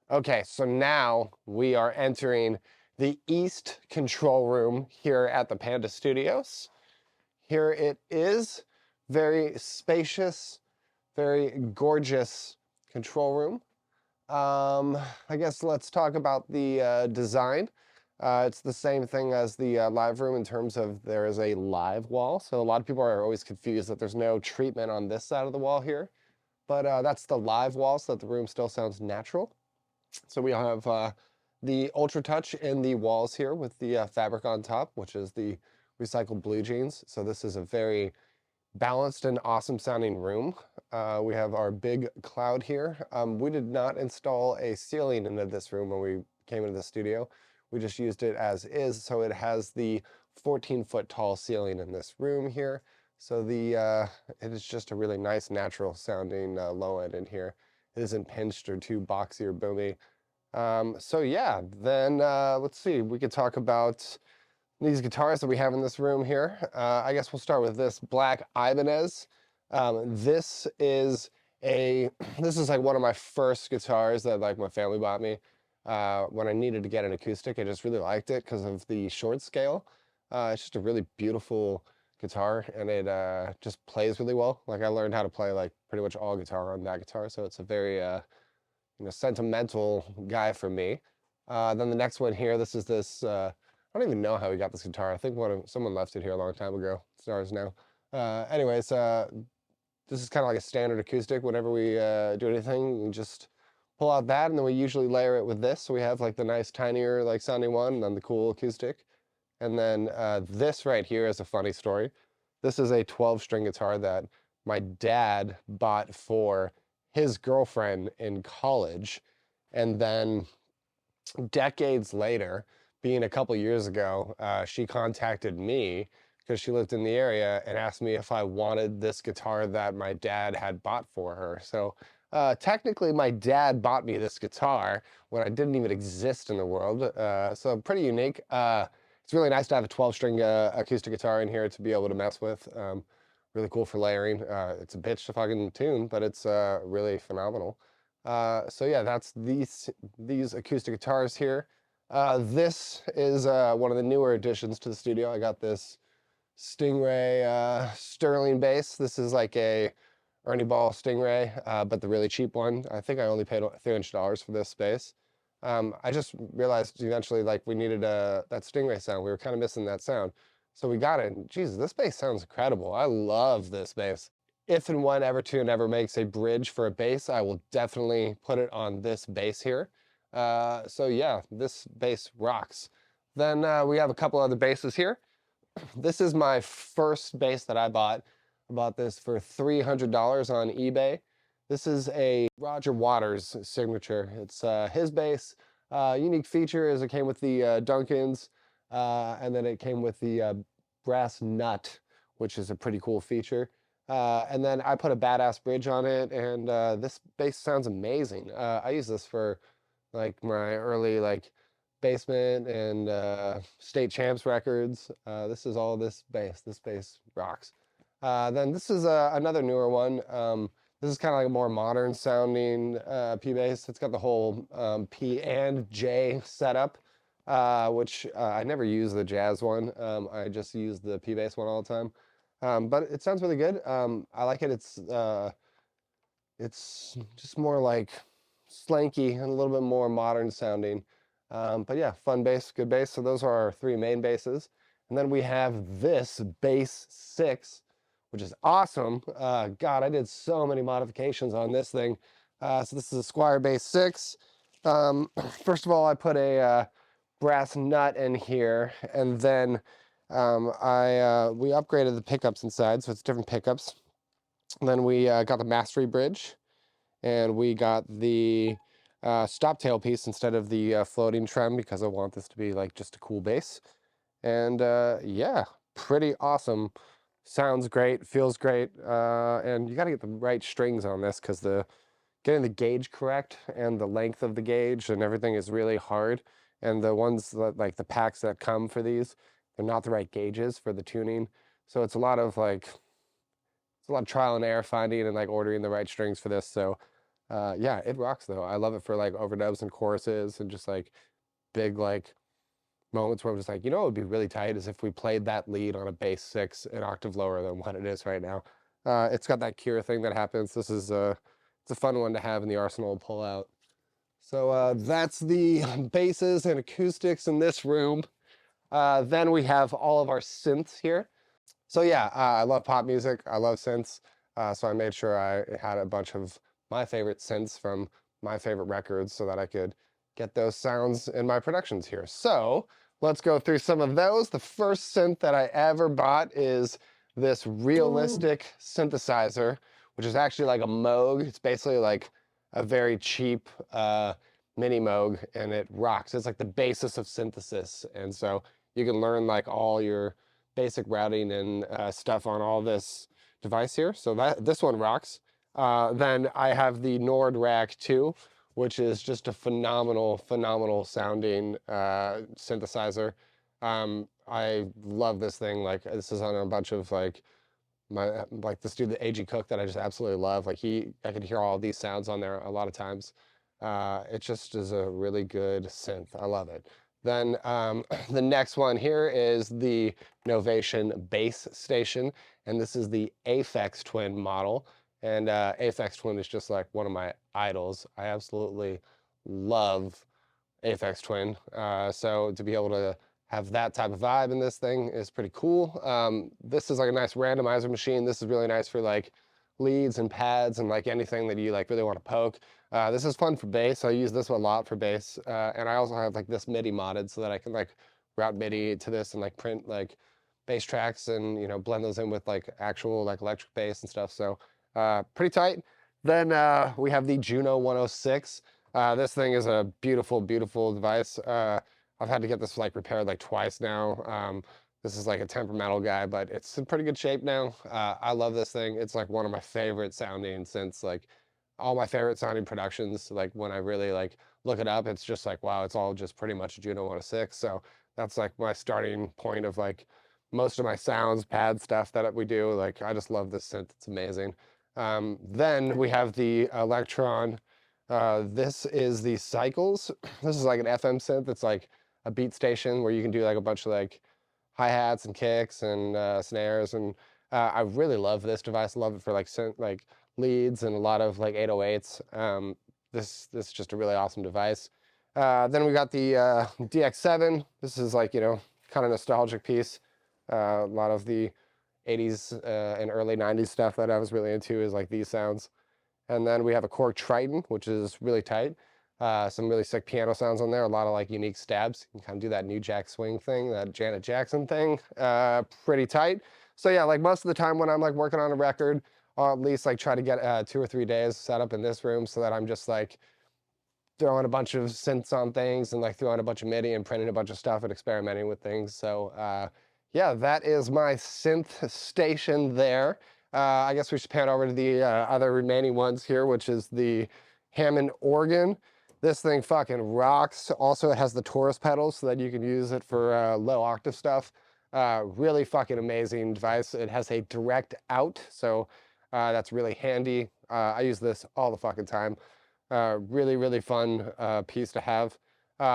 Okay, so now we are entering the East control room here at the Panda Studios. Here it is, very spacious, very gorgeous control room. I guess let's talk about the design. It's the same thing as the live room in terms of there is a live wall. So a lot of people are always confused that there's no treatment on this side of the wall here. But that's the live wall so that the room still sounds natural. So we have the Ultra Touch in the walls here with the fabric on top, which is the recycled blue jeans. So this is a very balanced and awesome sounding room. We have our big cloud here. We did not install a ceiling into this room when we came into the studio. We just used it as is, so it has the 14-foot tall ceiling in this room here. So it is just a really nice natural sounding low end in here. It isn't pinched or too boxy or boomy. So yeah, then let's see, we could talk about these guitars that we have in this room here. I guess we'll start with this Black Ibanez. This is this is like one of my first guitars that like my family bought me when I needed to get an acoustic. I just really liked it because of the short scale. It's just a really beautiful guitar, and it just plays really well. Like I learned how to play like pretty much all guitar on that guitar, so it's a very sentimental guy for me. Then the next one here, this is this. I don't even know how we got this guitar. I think someone left it here a long time ago. It's ours now. Anyways, this is kind of like a standard acoustic. Whenever we do anything, we just pull out that, and then we usually layer it with this. So we have like the nice tinier like sounding one, and then the cool acoustic. And then this right here is a funny story. This is a 12-string guitar that my dad bought for his girlfriend in college. And then decades later, being a couple years ago, she contacted me because she lived in the area and asked me if I wanted this guitar that my dad had bought for her. So technically my dad bought me this guitar when I didn't even exist in the world. So pretty unique. It's really nice to have a 12-string acoustic guitar in here to be able to mess with. Really cool for layering. It's a bitch to fucking tune, but it's really phenomenal. So yeah, that's these acoustic guitars here. This is one of the newer additions to the studio. I got this Stingray Sterling bass. This is like a Ernie Ball Stingray, but the really cheap one. I think I only paid $300 for this bass. I just realized eventually like we needed that Stingray sound. We were kind of missing that sound. So we got it. And Jesus, this bass sounds incredible. I love this bass. If and when Evertune ever makes a bridge for a bass, I will definitely put it on this bass here. So yeah, this bass rocks. Then we have a couple other basses here. This is my first bass that I bought. I bought this for $300 on eBay. This is a Roger Waters signature. It's his bass. Unique feature is it came with the Duncans, and then it came with the brass nut, which is a pretty cool feature. And then I put a badass bridge on it, and this bass sounds amazing. I use this for like my early like basement and state champs records. This is all this bass. This bass rocks. Then this is another newer one. This is kind of like a more modern sounding P bass. It's got the whole P and J setup, which I never use the jazz one. I just use the P bass one all the time. But it sounds really good. I like it. It's just more like slanky and a little bit more modern sounding. But yeah, fun bass, good bass. So those are our three main basses. And then we have this bass 6, which is awesome. God, I did so many modifications on this thing. So this is a Squire bass 6. First of all, I put a brass nut in here, and then we upgraded the pickups inside, so it's different pickups. And then we got the mastery bridge, and we got the stop tail piece instead of the floating trem because I want this to be like just a cool bass. And yeah, pretty awesome. Sounds great, feels great, and you got to get the right strings on this because getting the gauge correct and the length of the gauge and everything is really hard. And the ones that like the packs that come for these, they're not the right gauges for the tuning. So it's a lot of trial and error finding and like ordering the right strings for this. So Yeah, it rocks though. I love it for like overdubs and choruses and just like big like moments where I'm just like, you know, it would be really tight is if we played that lead on a bass 6 an octave lower than what it is right now. It's got that cure thing that happens. This is it's a fun one to have in the arsenal and pull out. So that's the basses and acoustics in this room. Then we have all of our synths here. So yeah, I love pop music. I love synths. So I made sure I had a bunch of my favorite synths from my favorite records so that I could get those sounds in my productions here. So let's go through some of those. The first synth that I ever bought is this realistic synthesizer, which is actually like a Moog. It's basically like a very cheap mini Moog, and it rocks. It's like the basis of synthesis. And so you can learn like all your basic routing and stuff on all this device here. So this one rocks. Then I have the Nord Rack 2, which is just a phenomenal sounding synthesizer. I love this thing. Like this is on a bunch of like this dude, the AG Cook, that I just absolutely love. Like I could hear all these sounds on there a lot of times. It just is a really good synth. I love it. Then the next one here is the Novation Bass Station, and this is the Aphex Twin model. And Aphex Twin is just like one of my idols. I absolutely love Aphex Twin. So to be able to have that type of vibe in this thing is pretty cool. This is like a nice randomizer machine. This is really nice for like leads and pads and like anything that you like really want to poke. This is fun for bass. I use this one a lot for bass. And I also have like this MIDI modded so that I can like route MIDI to this and like print like bass tracks and, you know, blend those in with like actual like electric bass and stuff. So pretty tight. Then we have the Juno 106. This thing is a beautiful device. I've had to get this like repaired like twice now. This is like a temperamental guy, but it's in pretty good shape now. I love this thing. It's like one of my favorite sounding since like all my favorite sounding productions. Like when I really like look it up, it's just like, wow, it's all just pretty much Juno 106. So that's like my starting point of like most of my sounds, pad stuff that we do. Like I just love this synth. It's amazing. Then we have the Electron. This is the Cycles. This is like an FM synth. It's like a beat station where you can do like a bunch of like hi-hats and kicks and snares. And I really love this device. I love it for like synth, like leads and a lot of like 808s. This is just a really awesome device. Then we got the DX7. This is like, you know, kind of nostalgic piece. A lot of the 80s and early 90s stuff that I was really into is like these sounds. And then we have a Korg Triton, which is really tight. Some really sick piano sounds on there, a lot of like unique stabs. You can kind of do that New Jack Swing thing, that Janet Jackson thing, pretty tight. So yeah, like most of the time when I'm like working on a record, I'll at least like try to get 2 or 3 days set up in this room so that I'm just like throwing a bunch of synths on things and like throwing a bunch of MIDI and printing a bunch of stuff and experimenting with things. So yeah, that is my synth station there. I guess we should pan over to the other remaining ones here, which is the Hammond organ. This thing fucking rocks. Also, it has the Taurus pedals so that you can use it for low octave stuff. Really fucking amazing device. It has a direct out, so that's really handy. I use this all the fucking time. Really fun piece to have.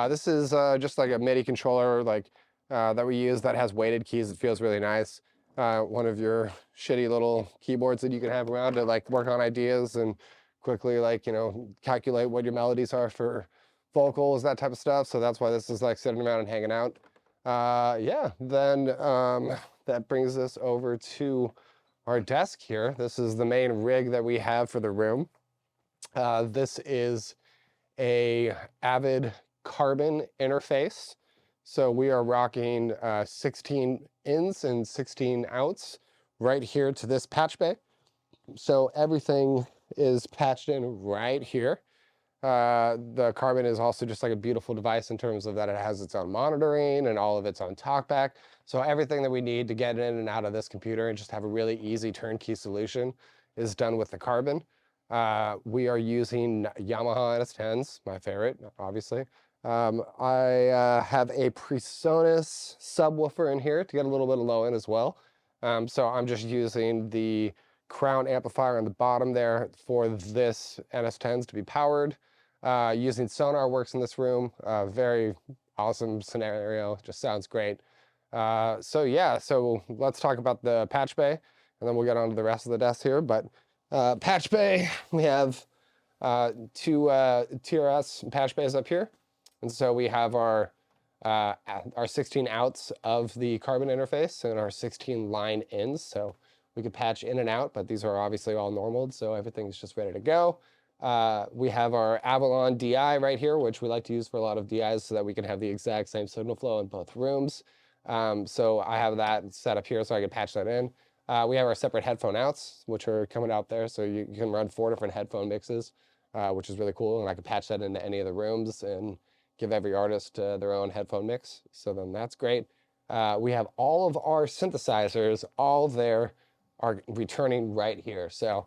This is just like a MIDI controller like that we use that has weighted keys. It feels really nice. One of your shitty little keyboards that you can have around to like work on ideas and quickly like, you know, calculate what your melodies are for vocals, that type of stuff. So that's why this is like sitting around and hanging out. Yeah, then that brings us over to our desk here. This is the main rig that we have for the room. This is a Avid Carbon interface. So we are rocking 16 ins and 16 outs right here to this patch bay. So everything is patched in right here. The Carbon is also just like a beautiful device in terms of that it has its own monitoring and all of its own talkback. So everything that we need to get in and out of this computer and just have a really easy turnkey solution is done with the Carbon. We are using Yamaha NS10s, my favorite, obviously. I have a PreSonus subwoofer in here to get a little bit of low end as well. So I'm just using the crown amplifier on the bottom there for this NS10s to be powered. Using sonar works in this room. Very awesome scenario, just sounds great. So yeah, so let's talk about the patch bay, and then we'll get on to the rest of the desk here. But patch bay, we have two TRS patch bays up here. And so we have our 16 outs of the carbon interface and our 16 line ins. So we could patch in and out, but these are obviously all normaled, so everything's just ready to go. We have our Avalon DI right here, which we like to use for a lot of DIs so that we can have the exact same signal flow in both rooms. So I have that set up here so I can patch that in. We have our separate headphone outs, which are coming out there, so you can run 4 different headphone mixes, which is really cool, and I can patch that into any of the rooms and give every artist their own headphone mix, so then that's great. We have all of our synthesizers, all there are returning right here. So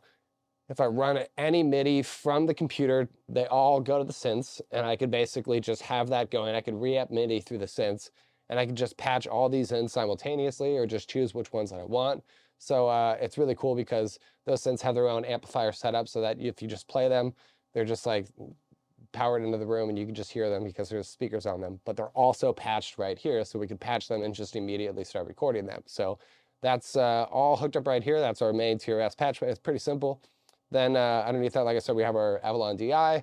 if I run any MIDI from the computer, they all go to the synths, and I could basically just have that going. I could re-up MIDI through the synths, and I could just patch all these in simultaneously or just choose which ones I want. So it's really cool because those synths have their own amplifier setup so that if you just play them, they're just like powered into the room and you can just hear them because there's speakers on them. But they're also patched right here, so we can patch them and just immediately start recording them. So that's all hooked up right here. That's our main TRS patch. It's pretty simple. Then underneath that, like I said, we have our Avalon DI.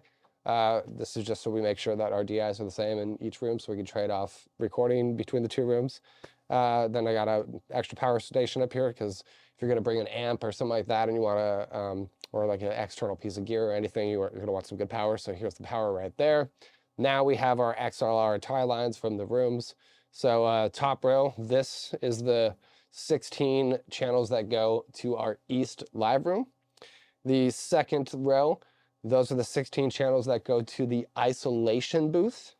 This is just so we make sure that our DIs are the same in each room so we can trade off recording between the two rooms. Then I got an extra power station up here because if you're going to bring an amp or something like that and you want to, or like an external piece of gear or anything, you're going to want some good power. So here's the power right there. Now we have our XLR tie lines from the rooms. So top row, this is the 16 channels that go to our East live room. The second row, those are the 16 channels that go to the isolation booth.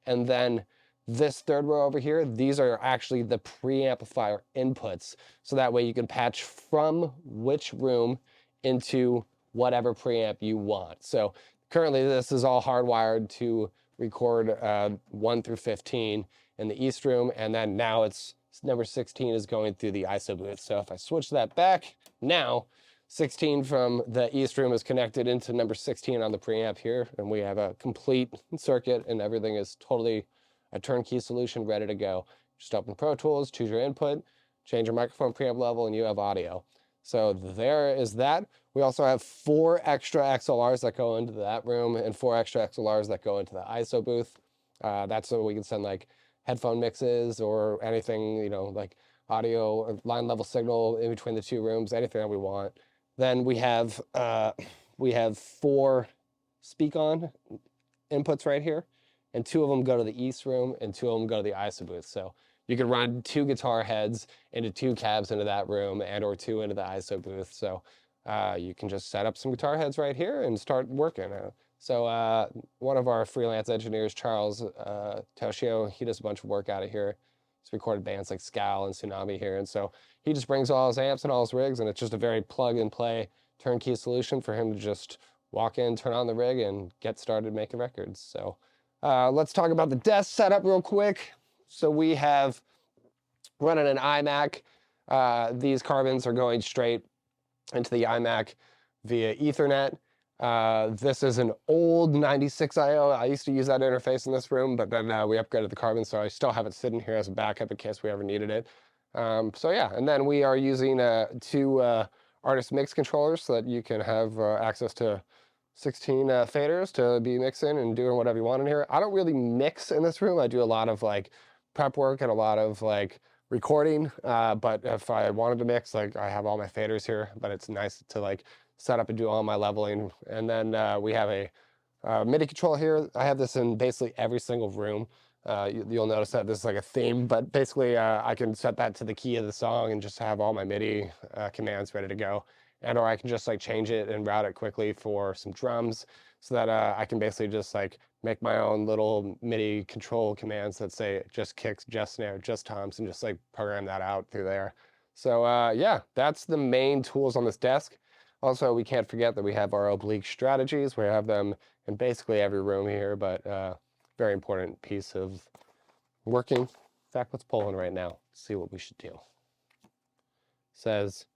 And then this third row over here, these are actually the preamplifier inputs. So that way you can patch from which room into whatever preamp you want. So currently this is all hardwired to record 1 through 15 in the East room. And then now it's number 16 is going through the ISO booth. So if I switch that back, now 16 from the East room is connected into number 16 on the preamp here, and we have a complete circuit and everything is totally a turnkey solution ready to go. Just open Pro Tools, choose your input, change your microphone preamp level, and you have audio. So there is that. We also have 4 extra XLRs that go into that room and 4 extra XLRs that go into the ISO booth. That's so we can send like headphone mixes or anything, you know, like audio, line level signal in between the two rooms, anything that we want. Then we have 4 speak on inputs right here, and 2 of them go to the East room and 2 of them go to the ISO booth. So you can run 2 guitar heads into 2 cabs into that room and or 2 into the ISO booth. So you can just set up some guitar heads right here and start working. So one of our freelance engineers, Charles Toshio, he does a bunch of work out of here. He's recorded bands like Scal and Tsunami here. And so he just brings all his amps and all his rigs, and it's just a very plug and play turnkey solution for him to just walk in, turn on the rig, and get started making records. So let's talk about the desk setup real quick. So we have running an iMac. These carbons are going straight into the iMac via Ethernet. This is an old 96 IO. I used to use that interface in this room, but then we upgraded the carbon, so I still have it sitting here as a backup in case we ever needed it. So yeah, and then we are using 2 artist mix controllers so that you can have access to 16 faders to be mixing and doing whatever you want in here. I don't really mix in this room. I do a lot of like prep work and a lot of like recording, but if I wanted to mix, like I have all my faders here, but it's nice to like set up and do all my leveling. And then we have a MIDI control here. I have this in basically every single room. You'll notice that this is like a theme, but basically I can set that to the key of the song and just have all my MIDI commands ready to go. And or I can just like change it and route it quickly for some drums so that I can basically just like make my own little MIDI control commands that say just kicks, just snare, just toms, and just like program that out through there. So yeah, that's the main tools on this desk. Also, we can't forget that we have our oblique strategies. We have them in basically every room here, but very important piece of working. In fact, let's pull in right now, see what we should do. It says,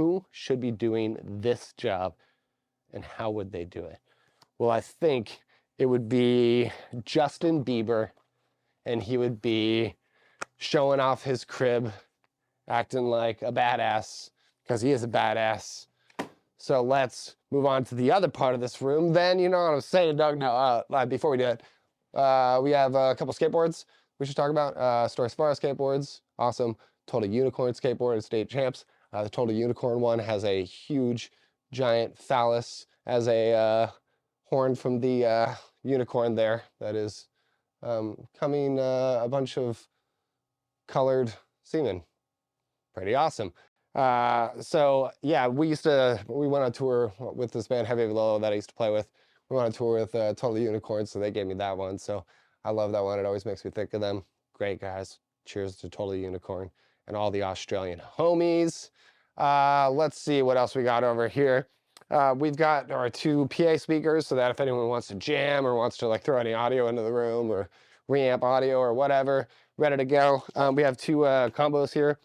who should be doing this job and how would they do it? Well, I think it would be Justin Bieber, and he would be showing off his crib, acting like a badass, because he is a badass. So let's move on to the other part of this room. Then, you know what I'm saying, Doug? No, before we do it, we have a couple skateboards we should talk about. Story Sparrow skateboards, awesome. Total Unicorn skateboard, state champs. The Total Unicorn one has a huge, giant phallus as a horn from the unicorn there that is coming a bunch of colored semen. Pretty awesome. So yeah, we went on tour with this band Heavy Low that I used to play with. We went on tour with Total Unicorn, so they gave me that one. So I love that one. It always makes me think of them. Great guys. Cheers to Total Unicorn and all the Australian homies. Let's see what else we got over here. We've got our 2 PA speakers so that if anyone wants to jam or wants to like throw any audio into the room or reamp audio or whatever, ready to go. We have 2 combos here.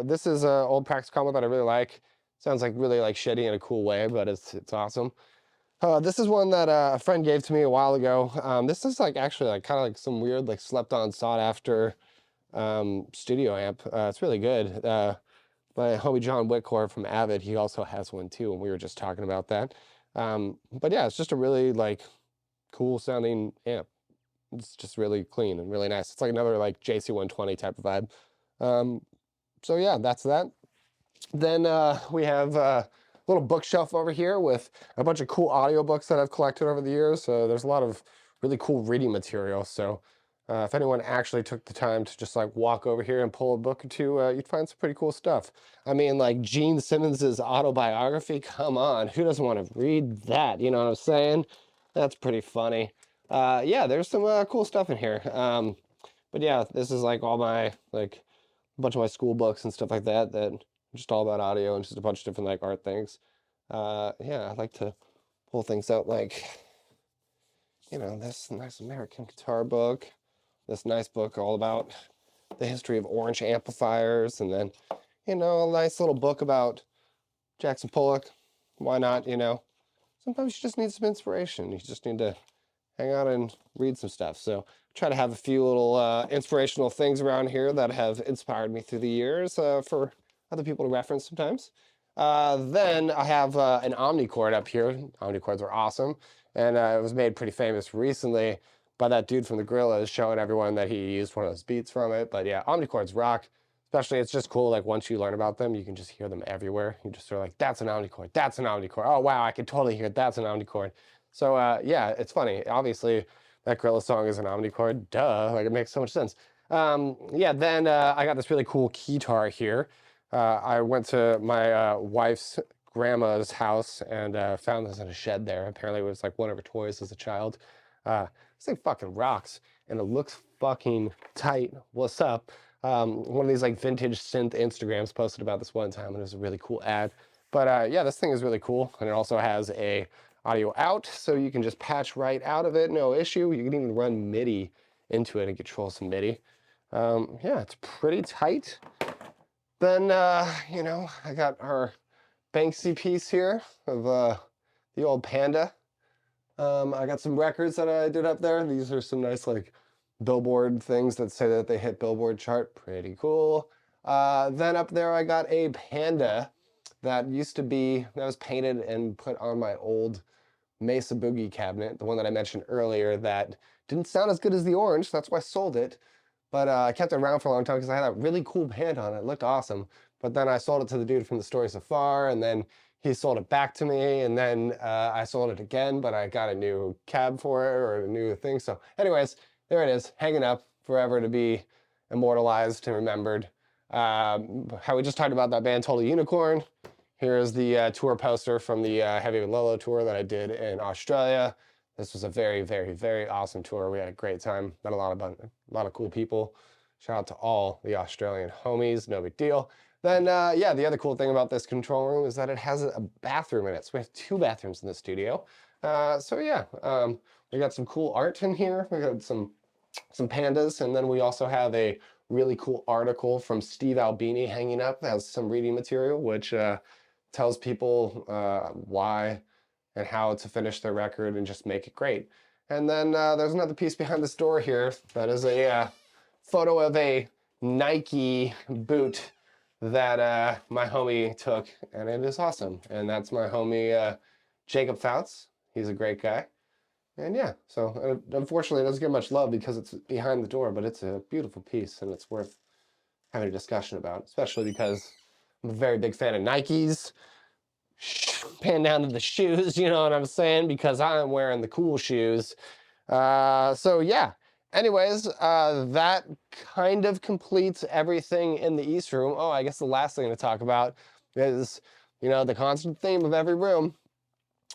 This is an old practice combo that I really like. Sounds like really like shitty in a cool way, but it's awesome. This is one that a friend gave to me a while ago. This is like actually like kind of like some weird like slept on sought after studio amp. It's really good. My homie John Whitcore from Avid, he also has one too, and we were just talking about that. But yeah, it's just a really like cool sounding amp. It's just really clean and really nice. It's like another like JC120 type of vibe. So yeah, that's that. Then we have a little bookshelf over here with a bunch of cool audiobooks that I've collected over the years. So there's a lot of really cool reading material. So if anyone actually took the time to just like walk over here and pull a book or two, you'd find some pretty cool stuff. I mean, like Gene Simmons's autobiography, come on, who doesn't want to read that? You know what I'm saying? That's pretty funny. Yeah, there's some cool stuff in here. But yeah, this is like all my, like a bunch of my school books and stuff like that, that are just all about audio and just a bunch of different like art things. Yeah, I like to pull things out like, you know, this nice American guitar book, this nice book all about the history of orange amplifiers, and then, you know, a nice little book about Jackson Pollock. Why not, you know? Sometimes you just need some inspiration. You just need to hang out and read some stuff. So try to have a few little inspirational things around here that have inspired me through the years for other people to reference sometimes. Then I have an Omnichord up here. Omnichords are awesome. And it was made pretty famous recently by that dude from the Gorillaz showing everyone that he used one of those beats from it. But yeah, Omnichords rock. Especially, it's just cool, like once you learn about them, you can just hear them everywhere. You just are like, that's an Omnichord, that's an Omnichord. Oh wow, I can totally hear it, that's an Omnichord. So yeah, it's funny. Obviously, that Gorillaz song is an Omnichord, duh, like it makes so much sense. Yeah, then I got this really cool keytar here. I went to my wife's grandma's house and found this in a shed there. Apparently it was like one of her toys as a child. This thing fucking rocks and it looks fucking tight. What's up? One of these like vintage synth Instagrams posted about this one time and it was a really cool ad. But yeah, this thing is really cool, and it also has a audio out, so you can just patch right out of it, no issue. You can even run MIDI into it and control some MIDI. Yeah, it's pretty tight. Then, you know, I got our Banksy piece here of the old Panda. I got some records that I did up there. These are some nice like Billboard things that say that they hit Billboard chart. Pretty cool. Then up there I got a Panda that was painted and put on my old Mesa Boogie cabinet, the one that I mentioned earlier that didn't sound as good as the orange, that's why I sold it. But I kept it around for a long time because I had a really cool Panda on it. It looked awesome. But then I sold it to the dude from the Story So Far, and then he sold it back to me, and then I sold it again, but I got a new cab for it, or a new thing. So anyways, there it is, hanging up forever to be immortalized and remembered. How we just talked about that band Total Unicorn. Here's the tour poster from the Heavy with Lolo tour that I did in Australia. This was a very, very, very awesome tour. We had a great time. Met a lot of cool people. Shout out to all the Australian homies. No big deal. Then, yeah, the other cool thing about this control room is that it has a bathroom in it. So we have 2 bathrooms in the studio. So yeah, we got some cool art in here. We got some some pandas, and then we also have a really cool article from Steve Albini hanging up as some reading material, which tells people why and how to finish their record and just make it great. And then there's another piece behind this door here that is a photo of a Nike boot that my homie took, and it is awesome. And that's my homie Jacob Fouts. He's a great guy. And yeah, so unfortunately it doesn't get much love because it's behind the door, but it's a beautiful piece and it's worth having a discussion about, especially because I'm a very big fan of Nikes. Pan down to the shoes, you know what I'm saying? Because I'm wearing the cool shoes. So yeah, anyways, that kind of completes everything in the East room. Oh, I guess the last thing to talk about is, you know, the constant theme of every room.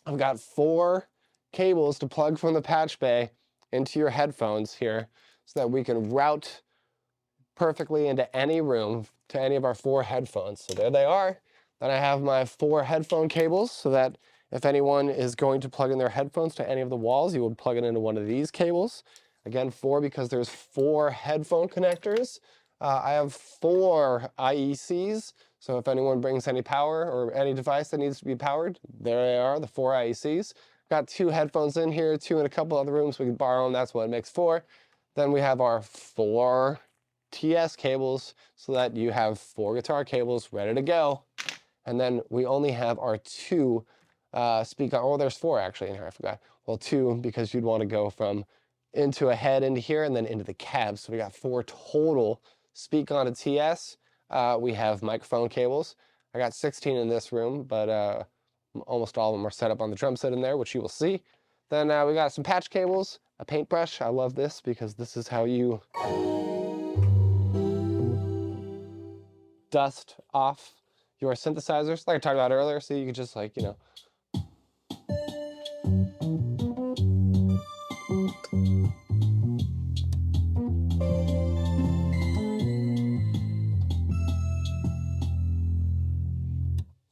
I've got 4 cables to plug from the patch bay into your headphones here so that we can route perfectly into any room to any of our 4 headphones. So there they are. Then I have my 4 headphone cables so that if anyone is going to plug in their headphones to any of the walls, you would plug it into one of these cables. Again, 4 because there's 4 headphone connectors. I have 4 IECs, so if anyone brings any power or any device that needs to be powered, there they are, the 4 IECs. Got 2 headphones in here, 2 in a couple other rooms. We can borrow them, that's what makes 4. Then we have our 4 TS cables so that you have 4 guitar cables ready to go. And then we only have our 2 speaker. Oh, there's 4 actually in here, I forgot. Well, 2 because you'd want to go from into a head into here and then into the cab. So we got 4 total speak on a TS. We have microphone cables. I got 16 in this room, but almost all of them are set up on the drum set in there, which you will see. Then we got some patch cables, a paintbrush. I love this because this is how you dust off your synthesizers, like I talked about earlier, so you can just like, you know.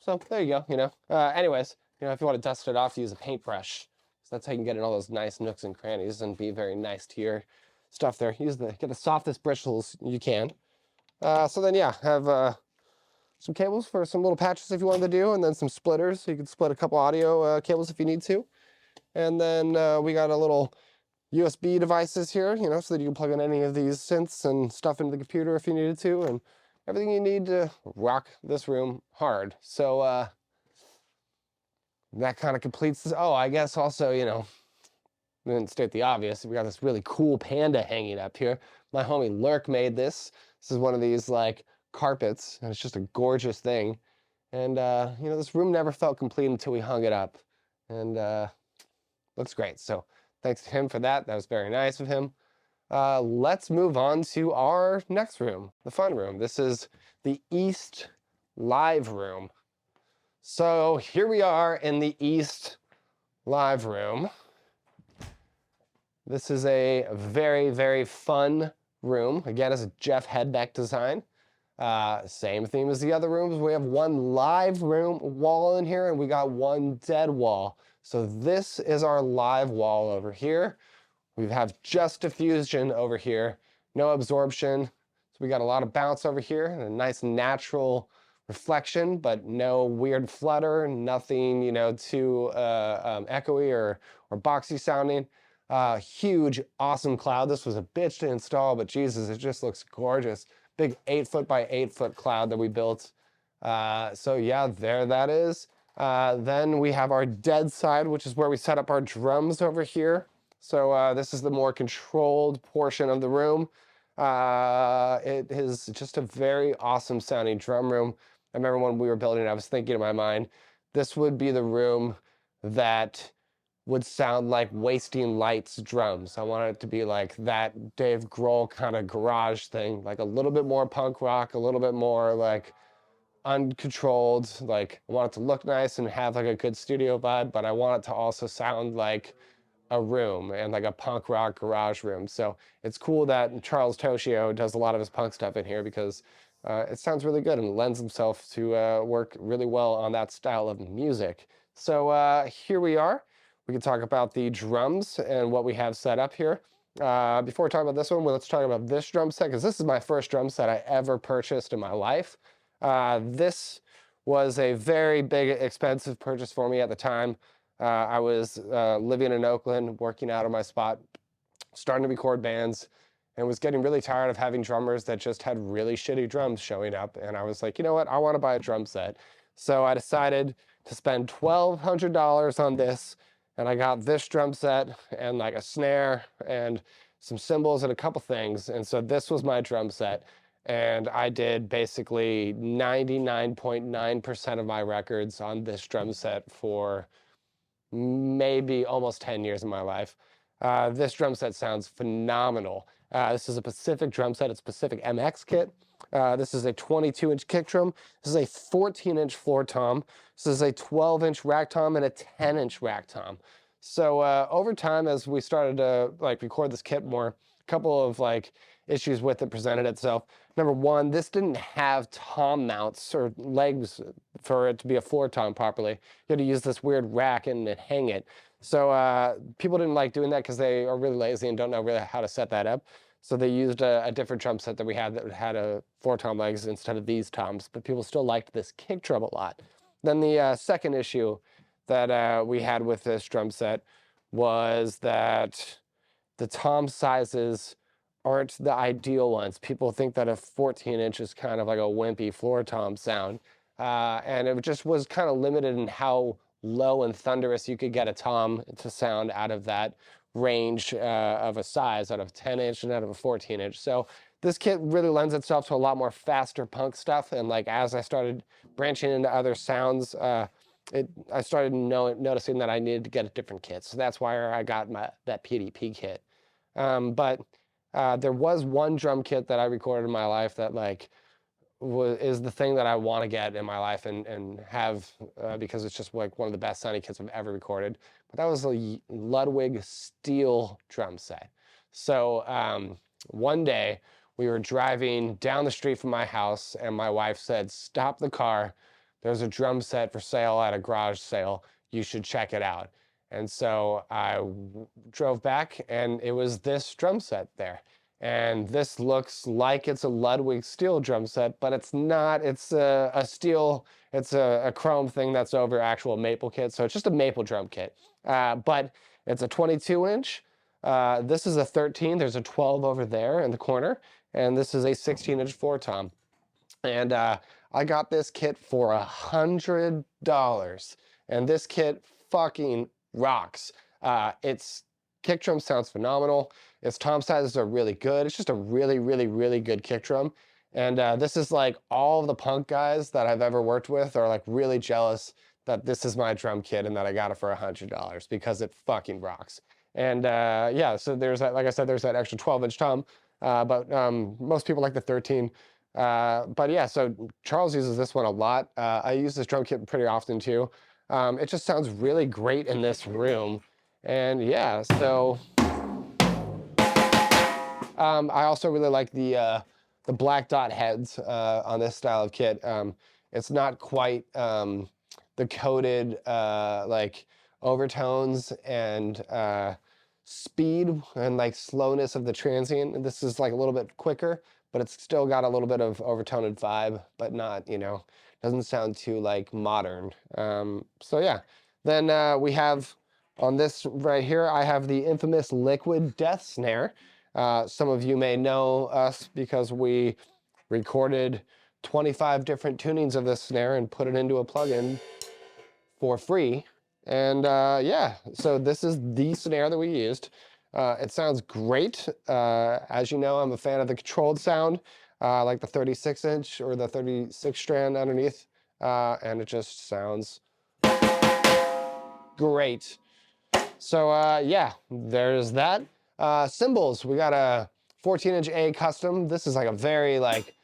So there you go, you know. Anyways, you know, if you want to dust it off, use a paintbrush. So that's how you can get in all those nice nooks and crannies and be very nice to your stuff there. Get the softest bristles you can. So then yeah, have some cables for some little patches if you wanted to do, and then some splitters so you can split a couple audio cables if you need to. And then we got a little USB devices here, you know, so that you can plug in any of these synths and stuff into the computer if you needed to, and everything you need to rock this room hard. So that kind of completes this. Oh, I guess also, you know, I didn't state the obvious. We got this really cool panda hanging up here. My homie Lurk made this. This is one of these like carpets, and it's just a gorgeous thing. And you know, this room never felt complete until we hung it up, and looks great. So thanks to him for that. That was very nice of him. Let's move on to our next room, the fun room. This is the East Live Room. So here we are in the East Live Room. This is a very, very fun room. Again, it's a Jeff Hedbeck design. Same theme as the other rooms. We have 1 live room wall in here and we got 1 dead wall. So this is our live wall over here. We have just diffusion over here, no absorption. So we got a lot of bounce over here and a nice natural reflection, but no weird flutter, nothing, you know, too echoey or boxy sounding. Huge, awesome cloud. This was a bitch to install, but Jesus, it just looks gorgeous. Big 8-foot by 8-foot cloud that we built. So yeah, there that is. Then we have our dead side, which is where we set up our drums over here. So this is the more controlled portion of the room. It is just a very awesome sounding drum room. I remember when we were building it, I was thinking in my mind, this would be the room that would sound like Wasting Light's drums. I want it to be like that Dave Grohl kind of garage thing, like a little bit more punk rock, a little bit more like uncontrolled. Like I want it to look nice and have like a good studio vibe, but I want it to also sound like a room and like a punk rock garage room. So it's cool that Charles Toshio does a lot of his punk stuff in here because it sounds really good and lends himself to work really well on that style of music. So here we are. We can talk about the drums and what we have set up here. Before we talk about this one, let's talk about this drum set, because this is my first drum set I ever purchased in my life. This was a very big, expensive purchase for me at the time. I was living in Oakland, working out of my spot, starting to record bands, and was getting really tired of having drummers that just had really shitty drums showing up. And I was like, you know what? I want to buy a drum set. So I decided to spend $1,200 on this, and I got this drum set and like a snare and some cymbals and a couple things. And so this was my drum set. And I did basically 99.9% of my records on this drum set for maybe almost 10 years of my life. This drum set sounds phenomenal. This is a Pacific drum set. It's Pacific MX kit. This is a 22-inch kick drum. This is a 14-inch floor tom. This is a 12-inch rack tom and a 10-inch rack tom. So over time, as we started to like record this kit more, a couple of like issues with it presented itself. Number one, this didn't have tom mounts or legs for it to be a floor tom properly. You had to use this weird rack and hang it. So people didn't like doing that because they are really lazy and don't know really how to set that up. So they used a different drum set that we had that had a floor tom legs instead of these toms, but people still liked this kick drum a lot. Then the second issue that we had with this drum set was that the tom sizes aren't the ideal ones. People think that a 14-inch is kind of like a wimpy floor tom sound. And it just was kind of limited in how low and thunderous you could get a tom to sound out of that range of a size, out of a 10-inch and out of a 14-inch. So this kit really lends itself to a lot more faster punk stuff. And like as I started branching into other sounds, I started noticing that I needed to get a different kit. So that's why I got that PDP kit. But there was one drum kit that I recorded in my life that like is the thing that I want to get in my life and have because it's just like one of the best sounding kits I've ever recorded. But that was a Ludwig steel drum set. So one day we were driving down the street from my house and my wife said, "Stop the car. There's a drum set for sale at a garage sale. You should check it out." And so I drove back and it was this drum set there. And this looks like it's a Ludwig steel drum set, but it's not. It's a steel, it's a chrome thing that's over actual maple kit. So it's just a maple drum kit. But it's a 22-inch. This is a 13. There's a 12 over there in the corner. And this is a 16-inch floor tom. And I got this kit for $100. And this kit fucking rocks. Its kick drum sounds phenomenal. Its tom sizes are really good. It's just a really, really, really good kick drum. And this is like all of the punk guys that I've ever worked with are like really jealous that this is my drum kit and that I got it for $100 because it fucking rocks. And yeah, so there's that, like I said, there's that extra 12-inch tom, but most people like the 13. But yeah, so Charles uses this one a lot. I use this drum kit pretty often too. It just sounds really great in this room. And yeah, so I also really like the black dot heads on this style of kit. It's not quite the coded like overtones and speed and like slowness of the transient. This is like a little bit quicker, but it's still got a little bit of overtoned vibe, but not, you know, doesn't sound too like modern. So yeah, then we have on this right here, I have the infamous Liquid Death Snare. Some of you may know us because we recorded 25 different tunings of this snare and put it into a plugin for free. And yeah, so this is the snare that we used. It sounds great. As you know, I'm a fan of the controlled sound, like the 36-inch or the 36 strand underneath, and it just sounds great. So yeah, there's that. Cymbals, we got a 14-inch A custom. This is like a very like,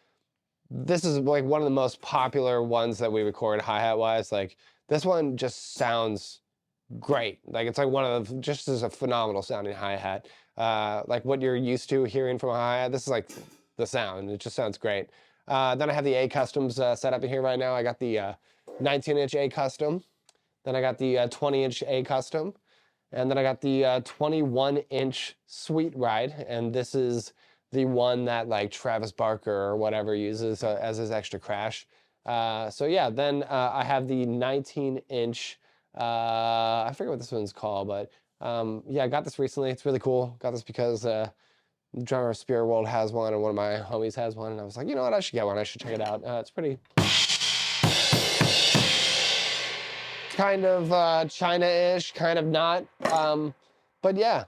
this is like one of the most popular ones that we record hi-hat wise. Like this one just sounds great. Like it's like one of the, just as a phenomenal sounding hi-hat. Like what you're used to hearing from a hi-hat. This is like the sound. It just sounds great. Then I have the A customs set up in here right now. I got the 19-inch A custom. Then I got the 20-inch A custom. And then I got the 21-inch Sweet Ride, and this is the one that like Travis Barker or whatever uses as his extra crash. So yeah, then I have the 19-inch, I forget what this one's called, but yeah, I got this recently. It's really cool. Got this because Drummer Spirit World has one, and one of my homies has one, and I was like, you know what, I should get one. I should check it out. It's pretty kind of China-ish, kind of not. But yeah,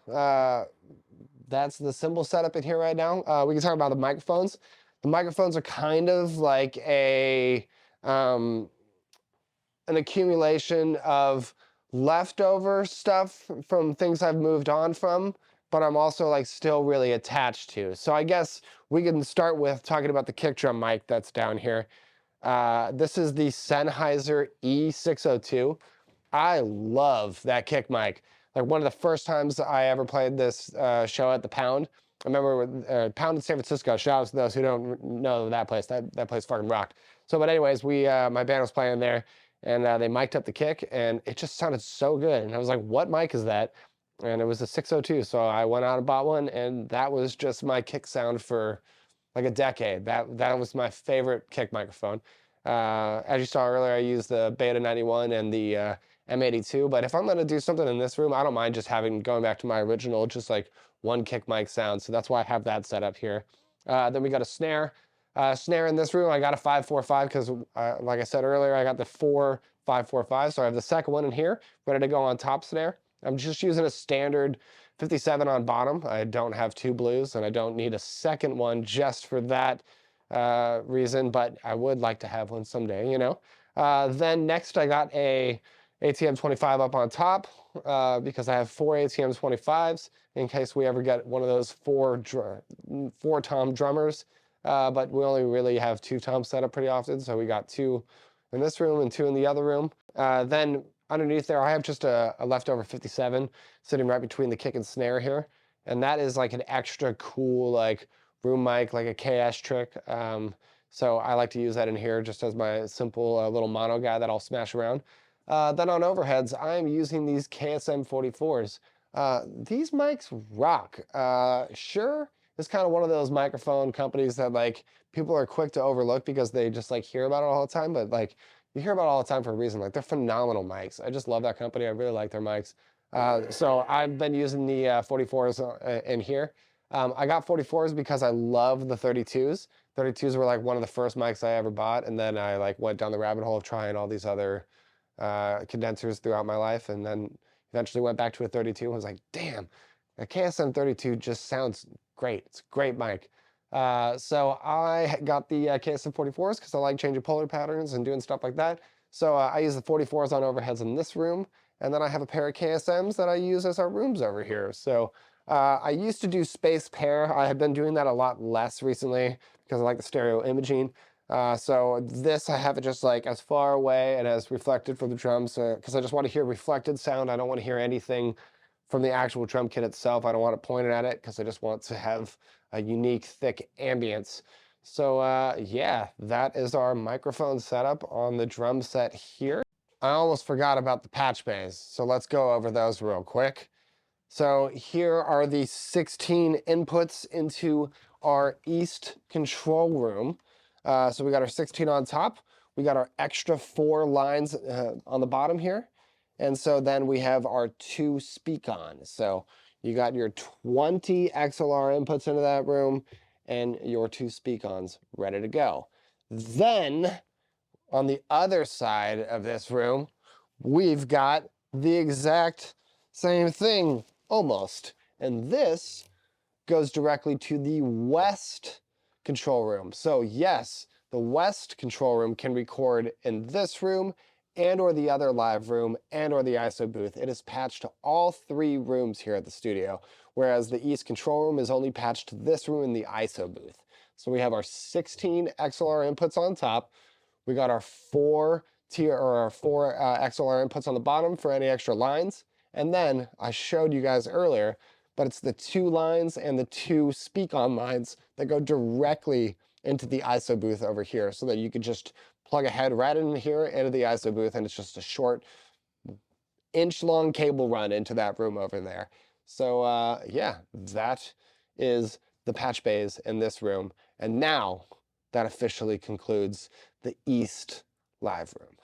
that's the cymbal setup in here right now. We can talk about the microphones. The microphones are kind of like an accumulation of leftover stuff from things I've moved on from, but I'm also like still really attached to. So I guess we can start with talking about the kick drum mic that's down here. This is the Sennheiser E602. I love that kick mic. Like one of the first times I ever played this show at the Pound, I remember Pound in San Francisco. Shout out to those who don't know that place. That place fucking rocked. So, but anyways, my band was playing there, and they mic'd up the kick, and it just sounded so good. And I was like, "What mic is that?" And it was a 602. So I went out and bought one, and that was just my kick sound for like a decade. That was my favorite kick microphone. As you saw earlier, I used the Beta 91 and the M82, but if I'm gonna do something in this room, I don't mind just going back to my original, just like one kick mic sound. So that's why I have that set up here. Then we got a snare. Snare in this room, I got a 545 because, like I said earlier, I got the 545. So I have the second one in here, ready to go on top snare. I'm just using a standard 57 on bottom. I don't have two blues, and I don't need a second one just for that reason, but I would like to have one someday, you know. Then next I got a ATM 25 up on top because I have four ATM 25s in case we ever get one of those four tom drummers. But we only really have two toms set up pretty often, so we got two in this room and two in the other room. Then underneath there, I have just a leftover 57 sitting right between the kick and snare here, and that is like an extra cool like room mic, like a KS trick. So I like to use that in here just as my simple little mono guy that I'll smash around. Then on overheads, I'm using these KSM 44s. These mics rock. Shure is kind of one of those microphone companies that like people are quick to overlook because they just like hear about it all the time, but like you hear about it all the time for a reason. Like they're phenomenal mics. I just love that company. I really like their mics. So I've been using the 44s in here. I got 44s because I love the 32s. 32s were like one of the first mics I ever bought, and then I like went down the rabbit hole of trying all these other condensers throughout my life, and then eventually went back to a 32 and was like, damn, a KSM 32 just sounds great. It's a great mic. So I got the KSM 44s because I like changing polar patterns and doing stuff like that. So I use the 44s on overheads in this room, and then I have a pair of KSMs that I use as our rooms over here. So I used to do space pair. I have been doing that a lot less recently because I like the stereo imaging. So this, I have it just like as far away and as reflected from the drums because I just want to hear reflected sound. I don't want to hear anything from the actual drum kit itself. I don't want it pointed at it because I just want to have a unique, thick ambience. So yeah, that is our microphone setup on the drum set here. I almost forgot about the patch bays, so let's go over those real quick. So here are the 16 inputs into our East control room. So we got our 16 on top. We got our extra 4 lines on the bottom here. And so then we have our 2 speak-ons. So you got your 20 XLR inputs into that room and your 2 speak-ons ready to go. Then on the other side of this room, we've got the exact same thing almost. And this goes directly to the West control room. So yes, the West control room can record in this room and or the other live room and or the ISO booth. It is patched to all 3 rooms here at the studio, whereas the East control room is only patched to this room in the ISO booth. So we have our 16 XLR inputs on top. We got our 4 XLR inputs on the bottom for any extra lines. And then I showed you guys earlier, but it's the 2 lines and the 2 speak-on lines that go directly into the ISO booth over here so that you could just plug a head right in here into the ISO booth, and it's just a short inch-long cable run into that room over there. So yeah, that is the patch bays in this room. And now that officially concludes the East Live Room.